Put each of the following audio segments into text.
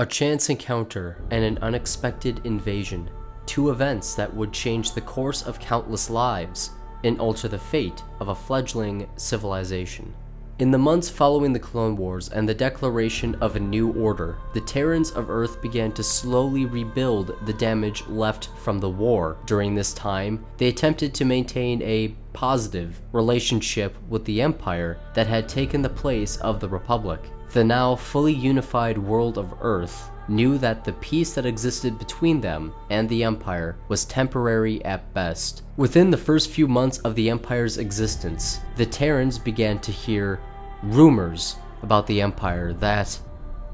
A chance encounter and an unexpected invasion. Two events that would change the course of countless lives and alter the fate of a fledgling civilization. In the months following the Clone Wars and the declaration of a new order, the Terrans of Earth began to slowly rebuild the damage left from the war. During this time, they attempted to maintain a positive relationship with the Empire that had taken the place of the Republic. The now fully unified world of Earth knew that the peace that existed between them and the Empire was temporary at best. Within the first few months of the Empire's existence, the Terrans began to hear rumors about the Empire that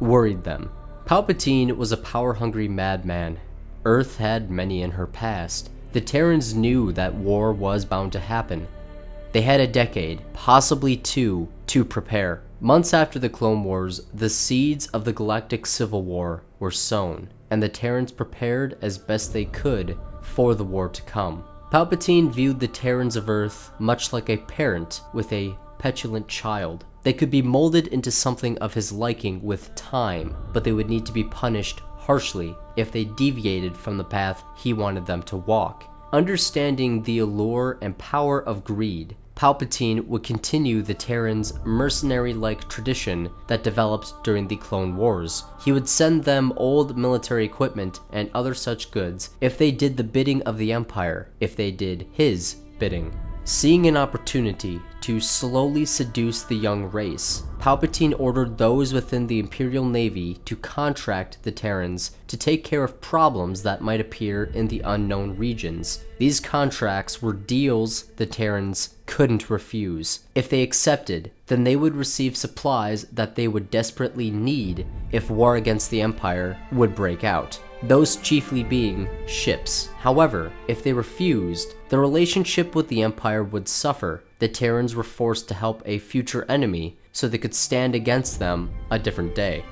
worried them. Palpatine was a power-hungry madman. Earth had many in her past. The Terrans knew that war was bound to happen. They had a decade, possibly two, to prepare. Months after the Clone Wars, the seeds of the Galactic Civil War were sown, and the Terrans prepared as best they could for the war to come. Palpatine viewed the Terrans of Earth much like a parent with a petulant child. They could be molded into something of his liking with time, but they would need to be punished harshly if they deviated from the path he wanted them to walk. Understanding the allure and power of greed, Palpatine would continue the Terrans' mercenary-like tradition that developed during the Clone Wars. He would send them old military equipment and other such goods if they did the bidding of the Empire, if they did his bidding. Seeing an opportunity to slowly seduce the young race, Palpatine ordered those within the Imperial Navy to contract the Terrans to take care of problems that might appear in the unknown regions. These contracts were deals the Terrans couldn't refuse. If they accepted, then they would receive supplies that they would desperately need if war against the Empire would break out. Those chiefly being ships. However, if they refused, the relationship with the Empire would suffer. The Terrans were forced to help a future enemy so they could stand against them a different day.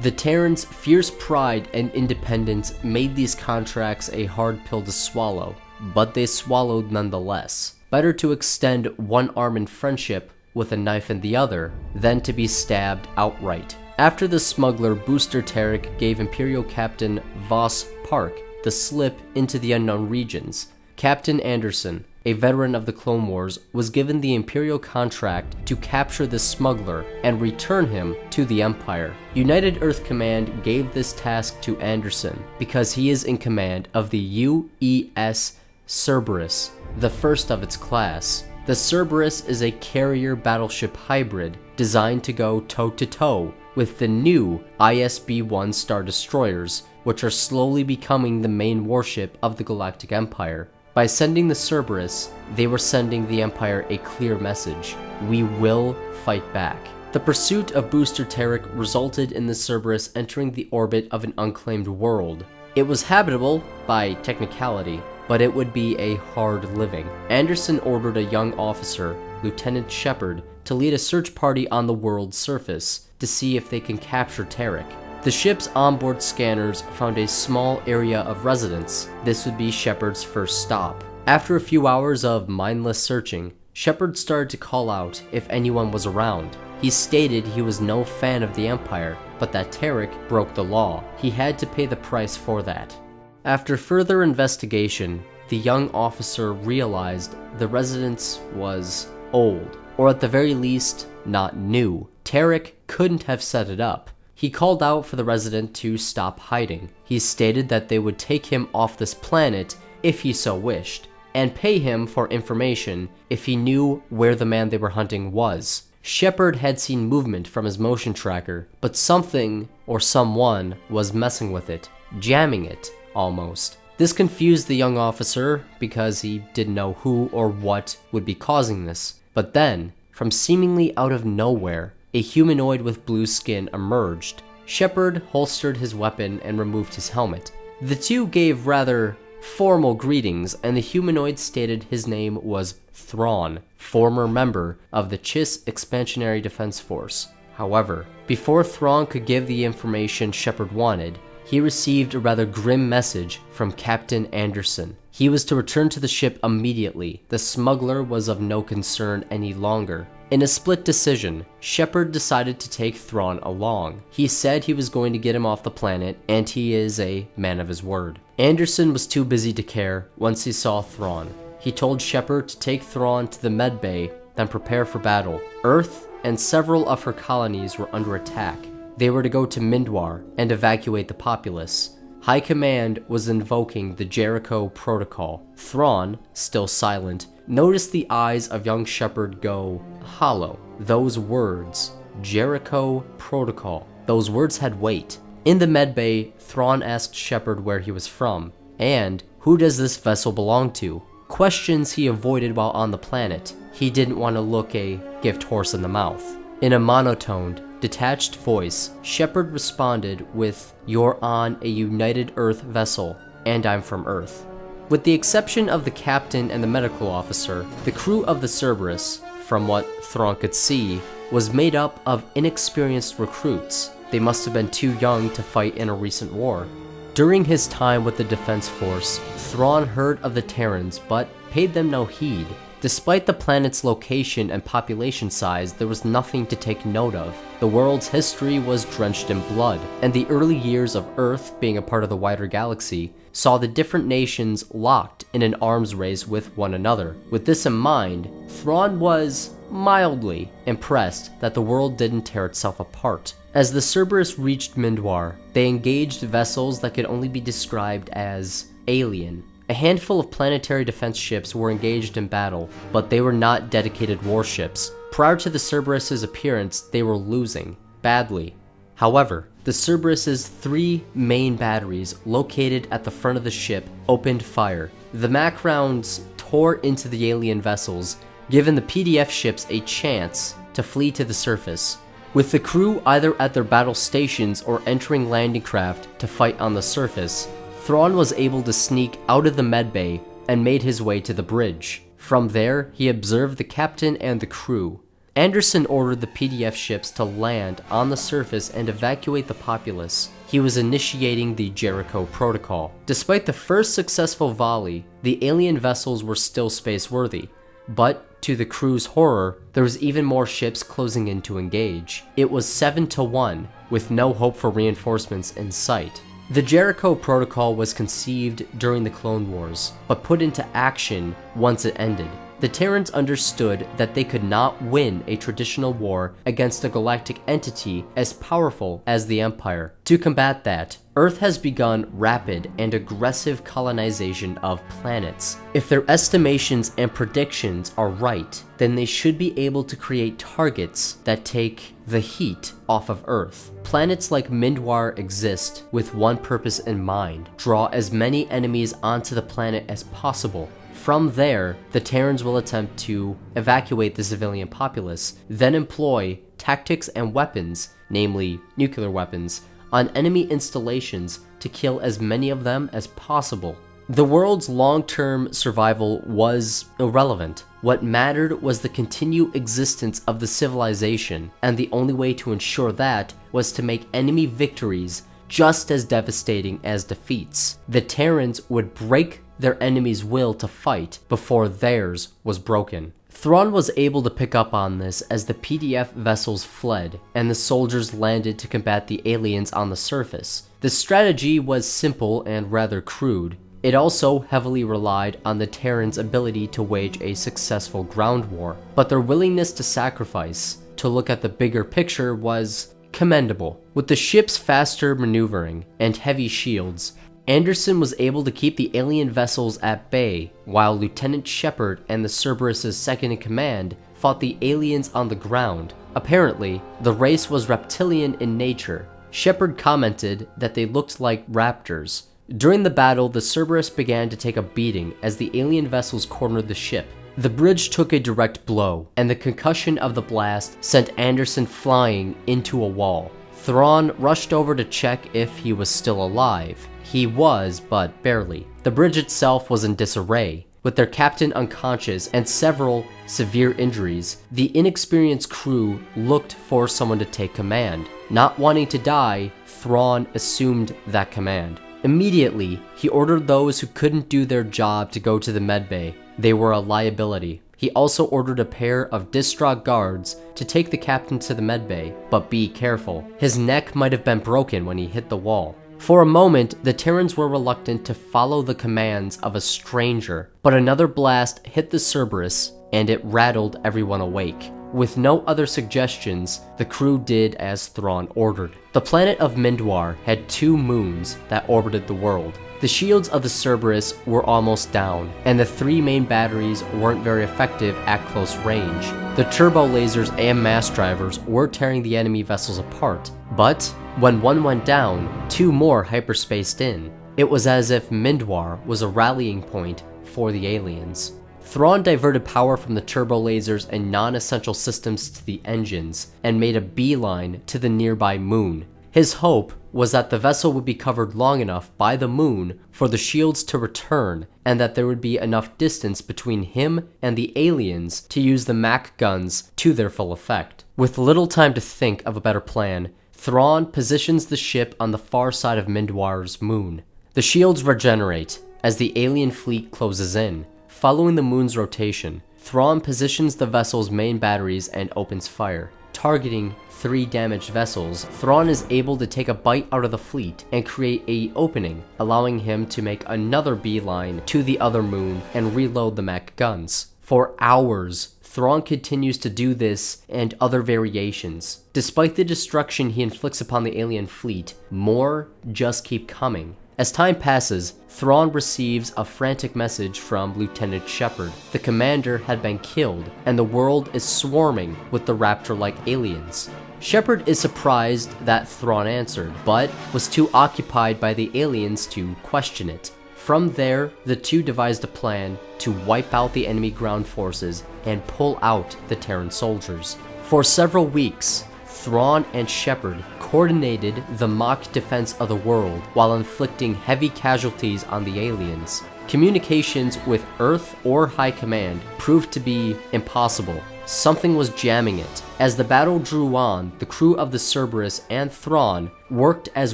The Terrans' fierce pride and independence made these contracts a hard pill to swallow, but they swallowed nonetheless. Better to extend one arm in friendship with a knife in the other than to be stabbed outright. After the smuggler Booster Terek gave Imperial Captain Voss Park the slip into the unknown regions, Captain Anderson, a veteran of the Clone Wars, was given the Imperial contract to capture the smuggler and return him to the Empire. United Earth Command gave this task to Anderson because he is in command of the UES Cerberus, the first of its class. The Cerberus is a carrier battleship hybrid designed to go toe-to-toe with the new ISB-1 Star Destroyers, which are slowly becoming the main warship of the Galactic Empire. By sending the Cerberus, they were sending the Empire a clear message: we will fight back. The pursuit of Booster Terek resulted in the Cerberus entering the orbit of an unclaimed world. It was habitable by technicality, but it would be a hard living. Anderson ordered a young officer, Lieutenant Shepard, to lead a search party on the world's surface to see if they can capture Terek. The ship's onboard scanners found a small area of residence. This would be Shepard's first stop. After a few hours of mindless searching, Shepard started to call out if anyone was around. He stated he was no fan of the Empire, but that Terek broke the law. He had to pay the price for that. After further investigation, the young officer realized the residence was old, or at the very least, not new. Terek couldn't have set it up. He called out for the resident to stop hiding. He stated that they would take him off this planet if he so wished, and pay him for information if he knew where the man they were hunting was. Shepard had seen movement from his motion tracker, but something or someone was messing with it, jamming it, almost. This confused the young officer because he didn't know who or what would be causing this. But then, from seemingly out of nowhere, a humanoid with blue skin emerged. Shepard holstered his weapon and removed his helmet. The two gave rather formal greetings, and the humanoid stated his name was Thrawn, former member of the Chiss Expansionary Defense Force. However, before Thrawn could give the information Shepard wanted, he received a rather grim message from Captain Anderson. He was to return to the ship immediately. The smuggler was of no concern any longer. In a split decision, Shepard decided to take Thrawn along. He said he was going to get him off the planet, and he is a man of his word. Anderson was too busy to care once he saw Thrawn. He told Shepard to take Thrawn to the medbay, then prepare for battle. Earth and several of her colonies were under attack. They were to go to Mindwar and evacuate the populace. High Command was invoking the Jericho Protocol. Thrawn, still silent, noticed the eyes of young Shepard go hollow. Those words, Jericho Protocol, those words had weight. In the medbay, Thrawn asked Shepard where he was from, and who does this vessel belong to? Questions he avoided while on the planet. He didn't want to look a gift horse in the mouth. In a monotoned, detached voice, Shepard responded with, "You're on a United Earth vessel, and I'm from Earth." With the exception of the captain and the medical officer, the crew of the Cerberus, from what Thrawn could see, was made up of inexperienced recruits. They must have been too young to fight in a recent war. During his time with the Defense Force, Thrawn heard of the Terrans but paid them no heed. Despite the planet's location and population size, there was nothing to take note of. The world's history was drenched in blood, and the early years of Earth, being a part of the wider galaxy, saw the different nations locked in an arms race with one another. With this in mind, Thrawn was mildly impressed that the world didn't tear itself apart. As the Cerberus reached Mindwar, they engaged vessels that could only be described as alien. A handful of planetary defense ships were engaged in battle, but they were not dedicated warships. Prior to the Cerberus's appearance, they were losing, badly. However, the Cerberus's 3 main batteries located at the front of the ship opened fire. The Mac rounds tore into the alien vessels, giving the PDF ships a chance to flee to the surface. With the crew either at their battle stations or entering landing craft to fight on the surface, Thrawn was able to sneak out of the medbay and made his way to the bridge. From there, he observed the captain and the crew. Anderson ordered the PDF ships to land on the surface and evacuate the populace. He was initiating the Jericho Protocol. Despite the first successful volley, the alien vessels were still space-worthy. But, to the crew's horror, there was even more ships closing in to engage. It was 7-1, with no hope for reinforcements in sight. The Jericho Protocol was conceived during the Clone Wars, but put into action once it ended. The Terrans understood that they could not win a traditional war against a galactic entity as powerful as the Empire. To combat that, Earth has begun rapid and aggressive colonization of planets. If their estimations and predictions are right, then they should be able to create targets that take the heat off of Earth. Planets like Mindwar exist with one purpose in mind: draw as many enemies onto the planet as possible. From there, the Terrans will attempt to evacuate the civilian populace, then employ tactics and weapons, namely nuclear weapons, on enemy installations to kill as many of them as possible. The world's long-term survival was irrelevant. What mattered was the continued existence of the civilization, and the only way to ensure that was to make enemy victories just as devastating as defeats. The Terrans would break their enemy's will to fight before theirs was broken. Thrawn was able to pick up on this as the PDF vessels fled, and the soldiers landed to combat the aliens on the surface. The strategy was simple and rather crude. It also heavily relied on the Terrans' ability to wage a successful ground war, but their willingness to sacrifice to look at the bigger picture was commendable. With the ship's faster maneuvering and heavy shields, Anderson was able to keep the alien vessels at bay, while Lieutenant Shepard and the Cerberus' second-in-command fought the aliens on the ground. Apparently, the race was reptilian in nature. Shepard commented that they looked like raptors. During the battle, the Cerberus began to take a beating as the alien vessels cornered the ship. The bridge took a direct blow, and the concussion of the blast sent Anderson flying into a wall. Thrawn rushed over to check if he was still alive. He was, but barely. The bridge itself was in disarray. With their captain unconscious and several severe injuries, the inexperienced crew looked for someone to take command. Not wanting to die, Thrawn assumed that command. Immediately, he ordered those who couldn't do their job to go to the medbay. They were a liability. He also ordered a pair of distraught guards to take the captain to the medbay, but be careful. His neck might have been broken when he hit the wall. For a moment, the Terrans were reluctant to follow the commands of a stranger, but another blast hit the Cerberus, and it rattled everyone awake. With no other suggestions, the crew did as Thrawn ordered. The planet of Mindwar had 2 moons that orbited the world. The shields of the Cerberus were almost down, and the 3 main batteries weren't very effective at close range. The turbo lasers and mass drivers were tearing the enemy vessels apart, but when one went down, 2 more hyperspaced in. It was as if Mindwar was a rallying point for the aliens. Thrawn diverted power from the turbo lasers and non-essential systems to the engines, and made a beeline to the nearby moon. His hope was that the vessel would be covered long enough by the moon for the shields to return, and that there would be enough distance between him and the aliens to use the Mac guns to their full effect. With little time to think of a better plan, Thrawn positions the ship on the far side of Mindwar's moon. The shields regenerate as the alien fleet closes in. Following the moon's rotation, Thrawn positions the vessel's main batteries and opens fire. Targeting 3 damaged vessels, Thrawn is able to take a bite out of the fleet and create an opening, allowing him to make another beeline to the other moon and reload the mech guns. For hours, Thrawn continues to do this and other variations. Despite the destruction he inflicts upon the alien fleet, more just keep coming. As time passes, Thrawn receives a frantic message from Lieutenant Shepard. The commander had been killed, and the world is swarming with the Raptor-like aliens. Shepard is surprised that Thrawn answered, but was too occupied by the aliens to question it. From there, the two devised a plan to wipe out the enemy ground forces and pull out the Terran soldiers. For several weeks, Thrawn and Shepard coordinated the mock defense of the world while inflicting heavy casualties on the aliens. Communications with Earth or High Command proved to be impossible. Something was jamming it. As the battle drew on, the crew of the Cerberus and Thrawn worked as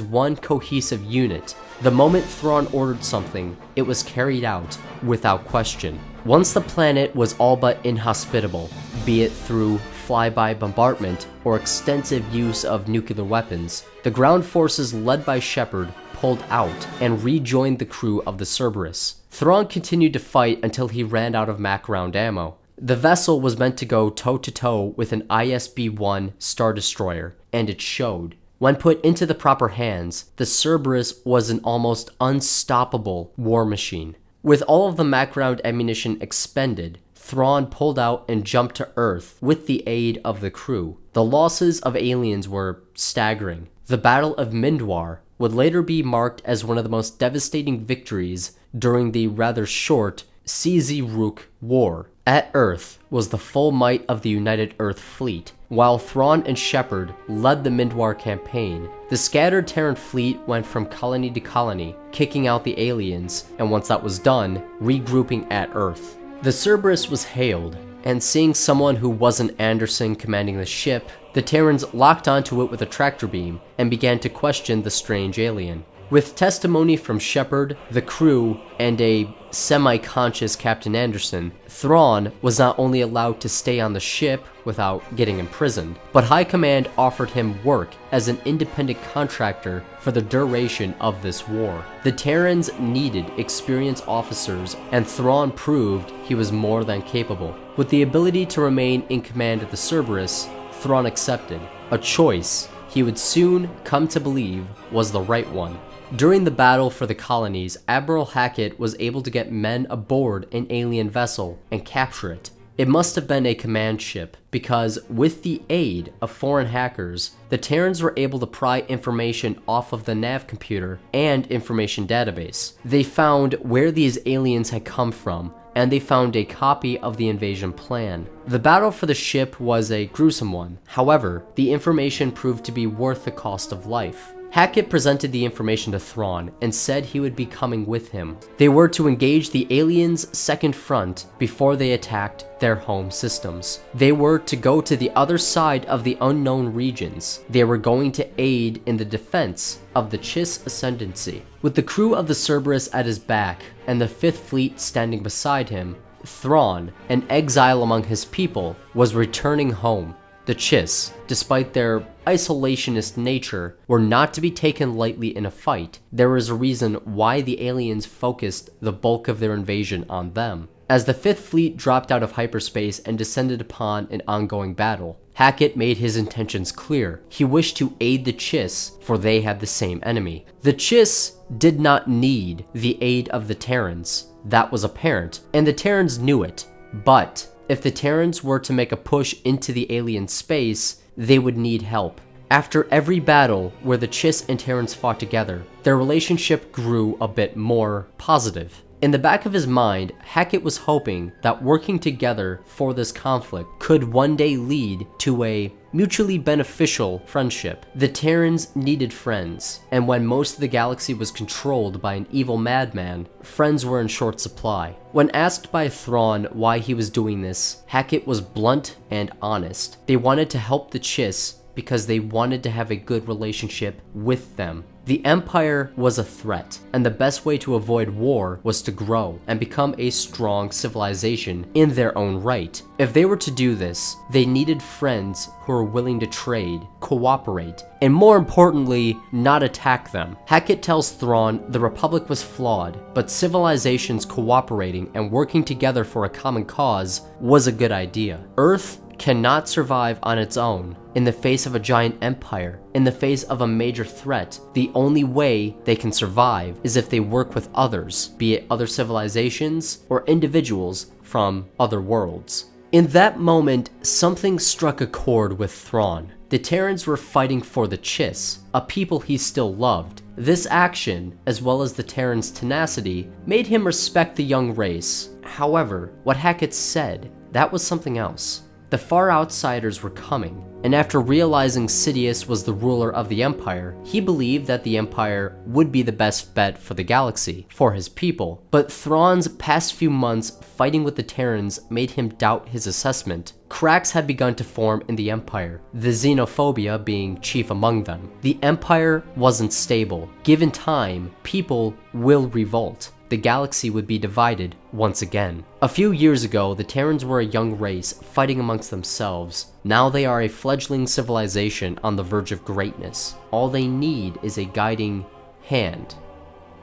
one cohesive unit. The moment Thrawn ordered something, it was carried out without question. Once the planet was all but inhospitable, be it through flyby bombardment or extensive use of nuclear weapons, the ground forces led by Shepard pulled out and rejoined the crew of the Cerberus. Thrawn continued to fight until he ran out of Mac round ammo. The vessel was meant to go toe-to-toe with an ISB-1 Star Destroyer, and it showed. When put into the proper hands, the Cerberus was an almost unstoppable war machine. With all of the Mac round ammunition expended, Thrawn pulled out and jumped to Earth with the aid of the crew. The losses of aliens were staggering. The Battle of Mindwar would later be marked as one of the most devastating victories during the rather short CZ-Rook War. At Earth was the full might of the United Earth Fleet. While Thrawn and Shepard led the Mindwar campaign, the scattered Terran fleet went from colony to colony, kicking out the aliens, and once that was done, regrouping at Earth. The Cerberus was hailed, and seeing someone who wasn't Anderson commanding the ship, the Terrans locked onto it with a tractor beam and began to question the strange alien. With testimony from Shepard, the crew, and a semi-conscious Captain Anderson, Thrawn was not only allowed to stay on the ship without getting imprisoned, but High Command offered him work as an independent contractor for the duration of this war. The Terrans needed experienced officers, and Thrawn proved he was more than capable. With the ability to remain in command of the Cerberus, Thrawn accepted, a choice he would soon come to believe was the right one. During the battle for the colonies, Admiral Hackett was able to get men aboard an alien vessel and capture it. It must have been a command ship, because with the aid of foreign hackers, the Terrans were able to pry information off of the nav computer and information database. They found where these aliens had come from, and they found a copy of the invasion plan. The battle for the ship was a gruesome one. However, the information proved to be worth the cost of life. Hackett presented the information to Thrawn and said he would be coming with him. They were to engage the aliens' second front before they attacked their home systems. They were to go to the other side of the unknown regions. They were going to aid in the defense of the Chiss Ascendancy. With the crew of the Cerberus at his back and the 5th Fleet standing beside him, Thrawn, an exile among his people, was returning home. The Chiss, despite their isolationist nature, were not to be taken lightly in a fight. There is a reason why the aliens focused the bulk of their invasion on them. As the Fifth Fleet dropped out of hyperspace and descended upon an ongoing battle, Hackett made his intentions clear. He wished to aid the Chiss, for they had the same enemy. The Chiss did not need the aid of the Terrans. That was apparent, and the Terrans knew it. But if the Terrans were to make a push into the alien space, they would need help. After every battle where the Chiss and Terrans fought together, their relationship grew a bit more positive. In the back of his mind, Hackett was hoping that working together for this conflict could one day lead to a mutually beneficial friendship. The Terrans needed friends, and when most of the galaxy was controlled by an evil madman, friends were in short supply. When asked by Thrawn why he was doing this, Hackett was blunt and honest. They wanted to help the Chiss because they wanted to have a good relationship with them. The Empire was a threat, and the best way to avoid war was to grow and become a strong civilization in their own right. If they were to do this, they needed friends who were willing to trade, cooperate, and more importantly, not attack them. Hackett tells Thrawn the Republic was flawed, but civilizations cooperating and working together for a common cause was a good idea. Earth cannot survive on its own. In the face of a giant empire, in the face of a major threat, the only way they can survive is if they work with others, be it other civilizations or individuals from other worlds. In that moment, something struck a chord with Thrawn. The Terrans were fighting for the Chiss, a people he still loved. This action, as well as the Terrans' tenacity, made him respect the young race. However, what Hackett said, that was something else. The Far Outsiders were coming, and after realizing Sidious was the ruler of the Empire, he believed that the Empire would be the best bet for the galaxy, for his people. But Thrawn's past few months fighting with the Terrans made him doubt his assessment. Cracks had begun to form in the Empire, the xenophobia being chief among them. The Empire wasn't stable. Given time, people will revolt. The galaxy would be divided once again. A few years ago, the Terrans were a young race fighting amongst themselves. Now they are a fledgling civilization on the verge of greatness. All they need is a guiding hand.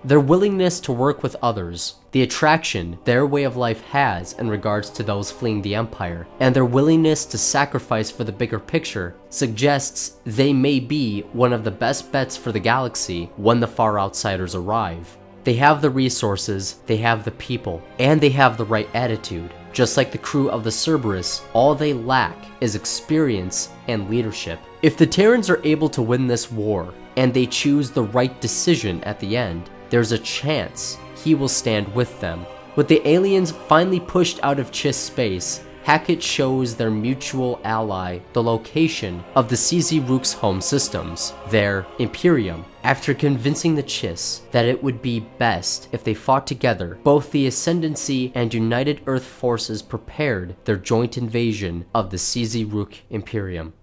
Their willingness to work with others, the attraction their way of life has in regards to those fleeing the Empire, and their willingness to sacrifice for the bigger picture suggests they may be one of the best bets for the galaxy when the Far Outsiders arrive. They have the resources, they have the people, and they have the right attitude. Just like the crew of the Cerberus, all they lack is experience and leadership. If the Terrans are able to win this war, and they choose the right decision at the end, there's a chance he will stand with them. With the aliens finally pushed out of Chiss space, Hackett shows their mutual ally the location of the CZ Rook's home systems, their Imperium. After convincing the Chiss that it would be best if they fought together, both the Ascendancy and United Earth forces prepared their joint invasion of the CZ Rook Imperium.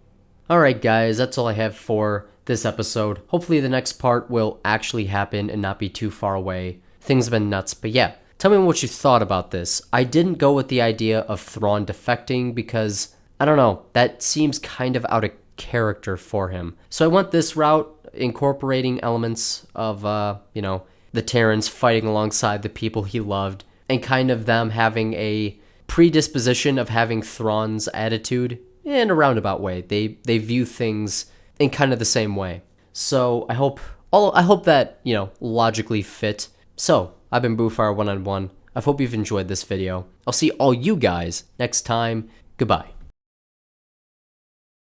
Alright guys, that's all I have for this episode. Hopefully the next part will actually happen and not be too far away. Things have been nuts, but yeah. Tell me what you thought about this. I didn't go with the idea of Thrawn defecting because, I don't know, that seems kind of out of character for him. So I went this route, incorporating elements of, the Terrans fighting alongside the people he loved, and kind of them having a predisposition of having Thrawn's attitude in a roundabout way. They view things in kind of the same way. So I hope that, logically fit. So, I've been Boofire1on1. I hope you've enjoyed this video. I'll see all you guys next time. Goodbye.